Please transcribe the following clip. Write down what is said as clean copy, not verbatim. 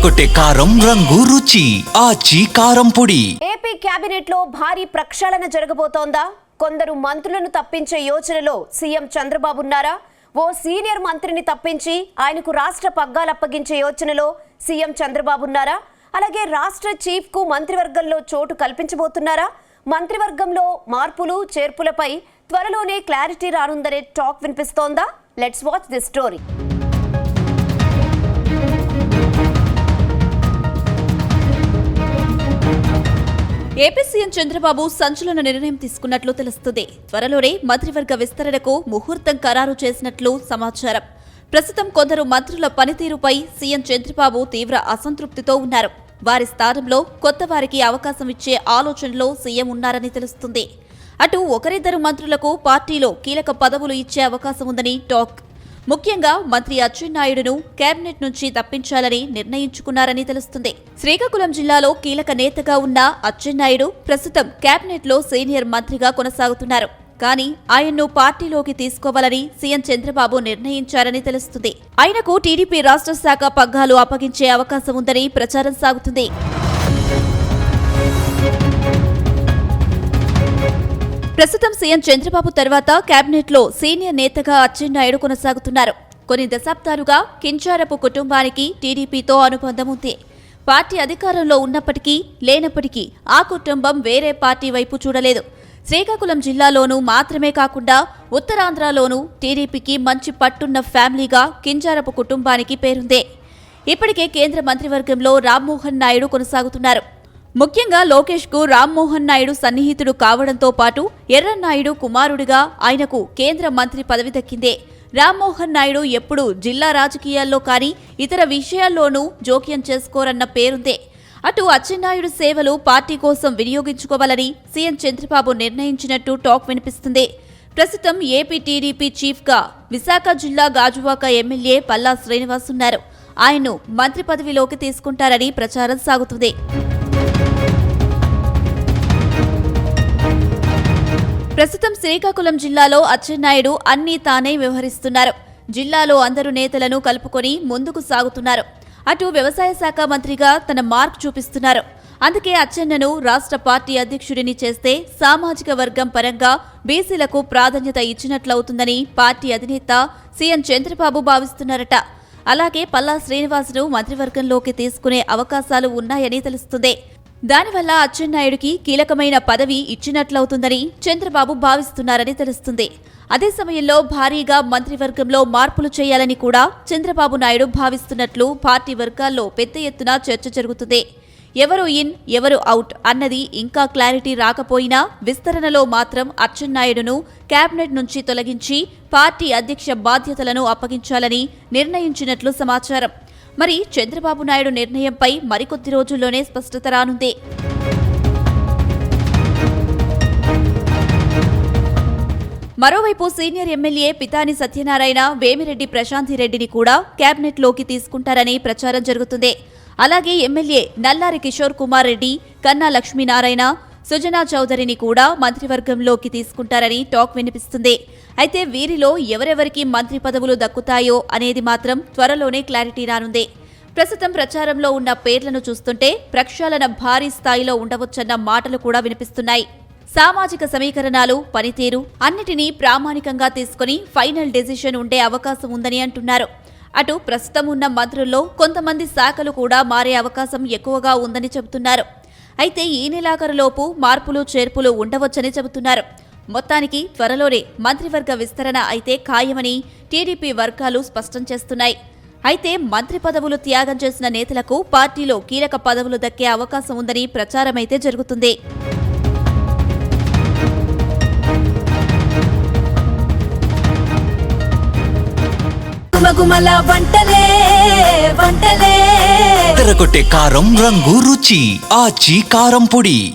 అదరగొట్టే కారం రంగు రుచి ఆచి కారం పొడి. ఏపీ కేబినెట్ లో భారీ ప్రక్షాళన జరగబోతోందా? కొందరు మంత్రులను తప్పించే యోచనలో సీఎం చంద్రబాబు ఉన్నారా? ఓ సీనియర్ మంత్రిని తప్పించి ఆయనకు రాష్ట్ర పగ్గాలు అప్పగించే యోచనలో సీఎం చంద్రబాబు ఉన్నారా? అలాగే రాష్ట్ర చీఫ్ కు మంత్రివర్గంలో చోటు కల్పించబోతున్నారా? మంత్రివర్గంలో మార్పులు చేర్పులపై త్వరలోనే క్లారిటీ రానుందనే టాక్ వినిపిస్తోందా? Let's watch this story. AP CM Chandrababu సంచలన నిర్ణయం తీసుకున్నట్లు తెలుస్తుంది. త్వరలోనే మంత్రివర్గ విస్తరణకు ముహూర్తం ఖరారు చేసినట్లు సమాచారం. ప్రస్తుతం కొందరు మంత్రుల పనితీరుపై సీఎం చంద్రబాబు తీవ్ర అసంతృప్తితో ఉన్నారు. వారి స్థానంలో కొత్త వారికి అవకాశం ఇచ్చే ఆలోచనలో సీఎం ఉన్నారని తెలుస్తుంది. అటు ఒకరిద్దరు మంత్రులకు పార్టీలో కీలక పదవులు ఇచ్చే అవకాశం ఉందని టాక్. ముఖ్యంగా మంత్రి అచ్చెన్నాయుడును కేబినెట్ నుంచి తప్పించాలని నిర్ణయించుకున్నారని తెలుస్తుంది. శ్రీకాకుళం జిల్లాలో కీలక నేతగా ఉన్న అచ్చెన్నాయుడు ప్రస్తుతం కేబినెట్లో సీనియర్ మంత్రిగా కొనసాగుతున్నారు. కానీ ఆయన్ను పార్టీలోకి తీసుకోవాలని సీఎం చంద్రబాబు నిర్ణయించారని తెలుస్తుంది. ఆయనకు టీడీపీ రాష్ట్ర శాఖ పగ్గాలు అప్పగించే అవకాశం ఉందని ప్రచారం సాగుతుంది. ప్రస్తుతం సీఎం చంద్రబాబు తర్వాత కేబినెట్లో సీనియర్ నేతగా అచ్చెన్నాయుడు కొనసాగుతున్నారు. కొన్ని దశాబ్దాలుగా కింజారపు కుటుంబానికి టీడీపీతో అనుబంధం ఉంది. పార్టీ అధికారంలో ఉన్నప్పటికీ లేనప్పటికీ ఆ కుటుంబం వేరే పార్టీ వైపు చూడలేదు. శ్రీకాకుళం జిల్లాలోనూ మాత్రమే కాకుండా ఉత్తరాంధ్రలోనూ టీడీపీకి మంచి పట్టున్న ఫ్యామిలీగా కింజారపు కుటుంబానికి పేరుందే. ఇప్పటికే కేంద్ర మంత్రివర్గంలో రామ్మోహన్ నాయుడు కొనసాగుతున్నారు. ముఖ్యంగా లోకేష్ కు రామ్మోహన్ నాయుడు సన్నిహితుడు కావడంతో పాటు ఎర్రన్నాయుడు కుమారుడిగా ఆయనకు కేంద్ర మంత్రి పదవి దక్కిందే. రామ్మోహన్ నాయుడు ఎప్పుడూ జిల్లా రాజకీయాల్లో కానీ ఇతర విషయాల్లోనూ జోక్యం చేసుకోరన్న పేరుందే. అటు అచ్చెన్నాయుడు సేవలు పార్టీ కోసం వినియోగించుకోవాలని సీఎం చంద్రబాబు నిర్ణయించినట్టు టాక్ వినిపిస్తుంది. ప్రస్తుతం ఏపీ టీడీపీ చీఫ్ గా విశాఖ జిల్లా గాజువాక ఎమ్మెల్యే పల్లా శ్రీనివాస్ ఉన్నారు. ఆయన్ను మంత్రి పదవిలోకి తీసుకుంటారని ప్రచారం సాగుతుంది. ప్రస్తుతం శ్రీకాకుళం జిల్లాలో అచ్చెన్నాయుడు అన్నీ తానే వ్యవహరిస్తున్నారు. జిల్లాలో అందరు నేతలను కలుపుకొని ముందుకు సాగుతున్నారు. అటు వ్యవసాయ శాఖ మంత్రిగా తన మార్క్ చూపిస్తున్నారు. అందుకే అచ్చెన్నను రాష్ట్ర పార్టీ అధ్యక్షుడిని చేస్తే సామాజిక వర్గం పరంగా బీసీలకు ప్రాధాన్యత ఇచ్చినట్లవుతుందని పార్టీ అధినేత సీఎం చంద్రబాబు భావిస్తున్నారట. అలాగే పల్లా శ్రీనివాసును మంత్రివర్గంలోకి తీసుకునే అవకాశాలు ఉన్నాయని తెలుస్తుంది. దానివల్ల అచ్చెన్నాయుడికి కీలకమైన పదవి ఇచ్చినట్లవుతుందని చంద్రబాబు భావిస్తున్నారని తెలుస్తుంది. అదే సమయంలో భారీగా మంత్రివర్గంలో మార్పులు చేయాలని కూడా చంద్రబాబు నాయుడు భావిస్తున్నట్లు పార్టీ వర్గాల్లో పెద్ద ఎత్తున చర్చ జరుగుతుంది. ఎవరు ఇన్ ఎవరు అవుట్ అన్నది ఇంకా క్లారిటీ రాకపోయినా విస్తరణలో మాత్రం అచ్చెన్నాయుడును కేబినెట్ నుంచి తొలగించి పార్టీ అధ్యక్ష బాధ్యతలను అప్పగించాలని నిర్ణయించినట్లు సమాచారం. మరి చంద్రబాబు నాయుడు నిర్ణయంపై మరికొద్ది రోజుల్లోనే స్పష్టత రానుంది. మరోవైపు సీనియర్ ఎమ్మెల్యే పితాని సత్యనారాయణ, వేమిరెడ్డి ప్రశాంతిరెడ్డిని కూడా కేబినెట్లోకి తీసుకుంటారని ప్రచారం జరుగుతుంది. అలాగే ఎమ్మెల్యే నల్లారి కిషోర్ కుమార్ రెడ్డి, కన్నా లక్ష్మీనారాయణ, సుజనా చౌదరిని కూడా మంత్రివర్గంలోకి తీసుకుంటారని టాక్ వినిపిస్తుంది. అయితే వీరిలో ఎవరెవరికి మంత్రి పదవులు దక్కుతాయో అనేది మాత్రం త్వరలోనే క్లారిటీ రానుంది. ప్రస్తుతం ప్రచారంలో ఉన్న పేర్లను చూస్తుంటే ప్రక్షాళన భారీ స్థాయిలో ఉండవచ్చన్న మాటలు కూడా వినిపిస్తున్నాయి. సామాజిక సమీకరణాలు, పనితీరు అన్నిటినీ ప్రామాణికంగా తీసుకుని ఫైనల్ డెసిషన్ ఉండే అవకాశం ఉందని అంటున్నారు. అటు ప్రస్తుతం ఉన్న మంత్రుల్లో కొంతమంది శాఖలు కూడా మారే అవకాశం ఎక్కువగా ఉందని చెబుతున్నారు. అయితే ఈ నెలాఖరులోపు మార్పులు చేర్పులు ఉండవచ్చని చెబుతున్నారు. మొత్తానికి త్వరలోనే మంత్రివర్గ విస్తరణ అయితే ఖాయమని టీడీపీ వర్గాలు స్పష్టం చేస్తున్నాయి. అయితే మంత్రి పదవులు త్యాగం చేసిన నేతలకు పార్టీలో కీలక పదవులు దక్కే అవకాశం ఉందని ప్రచారమైతే జరుగుతుంది. అదరగొట్టే కారం రంగు రుచి ఆచి కారం పొడి.